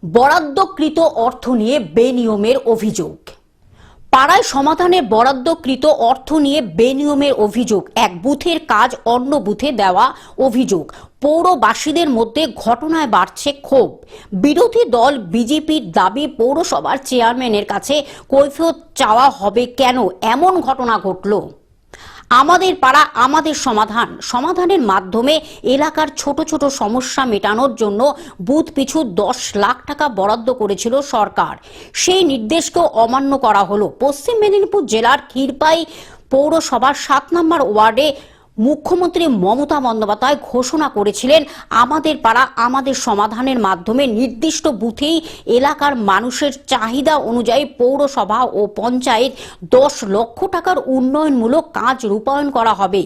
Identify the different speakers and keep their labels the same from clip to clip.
Speaker 1: বরাদ্দকৃত অর্থ নিয়ে বেনিয়মের অভিযোগ। পাড়ায় সমাধানে বরাদ্দকৃত অর্থ নিয়ে বেনিয়মের অভিযোগ, এক বুথের কাজ অন্য বুথে দেওয়া অভিযোগ। পৌরবাসীদের মধ্যে ঘটনায় বাড়ছে ক্ষোভ। বিরোধী দল বিজেপির দাবি, পৌরসভার চেয়ারম্যানের কাছে কৈফিয়ত চাওয়া হবে কেন এমন ঘটনা ঘটল। আমাদের পাড়া আমাদের সমাধান, সমাধানের মাধ্যমে এলাকার ছোট ছোট সমস্যা মেটানোর জন্য বুথ পিছু 10 লাখ টাকা বরাদ্দ করেছিল সরকার। সেই নির্দেশকেও অমান্য করা হলো। পশ্চিম মেদিনীপুর জেলার ক্ষীরপাই পৌরসভার 7 নম্বর ওয়ার্ডে মুখ্যমন্ত্রী মমতা বন্দ্যোপাধ্যায় ঘোষণা করেছিলেন, আমাদের পাড়া আমাদের সমাধানের মাধ্যমে নির্দিষ্ট বুথেই এলাকার মানুষের চাহিদা অনুযায়ী পৌরসভা ও পঞ্চায়েত 10 লক্ষ টাকার উন্নয়নমূলক কাজ রূপায়ণ করা হবে।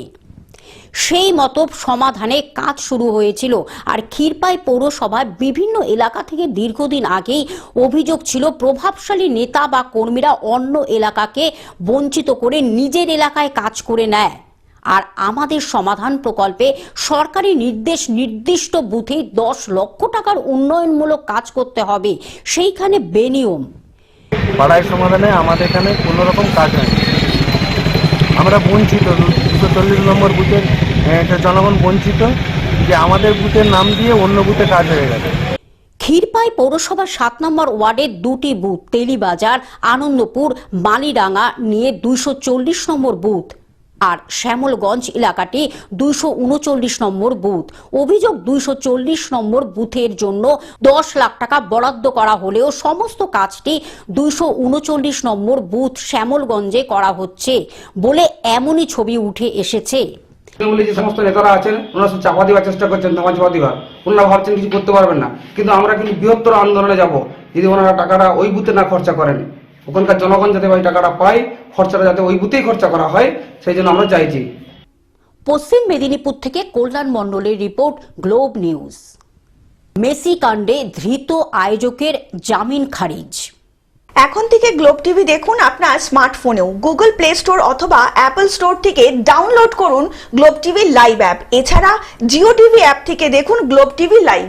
Speaker 1: সেই মতো সমাধানে কাজ শুরু হয়েছিল। আর ক্ষীরপাই পৌরসভায় বিভিন্ন এলাকা থেকে দীর্ঘদিন আগেই অভিযোগ ছিল, প্রভাবশালী নেতা বা কর্মীরা অন্য এলাকাকে বঞ্চিত করে নিজের এলাকায় কাজ করে নেয়। আর আমাদের সমাধান প্রকল্পে সরকারি নির্দেশ, নির্দিষ্ট বুথে 10 লক্ষ টাকার উন্নয়নমূলক কাজ করতে হবে, সেইখানে বেনিয়ম।
Speaker 2: পাড়ায় সমাধানে আমাদের এখানে কোনো রকম কাজ হয়, আমরা বঞ্চিত। 240 নম্বর বুথের জনগণ বঞ্চিত যে আমাদের বুথের নাম দিয়ে অন্য বুথে কাজ হয়ে গেছে।
Speaker 1: ক্ষীরপাই পৌরসভার 7 নম্বর ওয়ার্ডের 2টি বুথ, তেলিবাজার, আনন্দপুর, মালিডাঙ্গা নিয়ে 240 নম্বর বুথ আর শ্যামলগঞ্জ এলাকাটি 239 নম্বর বুথ। অভিযোগ, 240 নম্বর বুথের জন্য 10 লাখ টাকা বরাদ্দ করা হলেও সমস্ত কাজটি 239 নম্বর বুথ শ্যামলগঞ্জে করা হচ্ছে বলে এমনই ছবি উঠে এসেছে।
Speaker 3: যে সমস্ত নেতারা আছেন ওনারা সব চাপা দেওয়ার চেষ্টা করছেন, দমা চাপা দেওয়ার। ওনারা ভাবছেন কিছু করতে পারবেন না, কিন্তু আমরা কিন্তু বৃহত্তর আন্দোলনে যাব যদি ওনারা টাকাটা ওই বুথে না খরচা করেন। ওখানকার জনগণ যাতে ওই টাকাটা পায়, খরচাটা যাতে ওই বুথেই খরচা করা হয়, সেই জন্য আমরা চাইছি।
Speaker 1: পশ্চিম মেদিনীপুর থেকে কল্যাণ মণ্ডলের রিপোর্ট, গ্লোব নিউজ। মেসি কাণ্ডে ধৃত আয়োজকের জামিন খারিজ।
Speaker 4: এখন থেকে গ্লোব টিভি দেখুন আপনার স্মার্টফোনেও। গুগল প্লে স্টোর অথবা অ্যাপল স্টোর থেকে ডাউনলোড করুন গ্লোব টিভি লাইভ অ্যাপ। এছাড়া জিও টিভি অ্যাপ থেকে দেখুন গ্লোব টিভি লাইভ।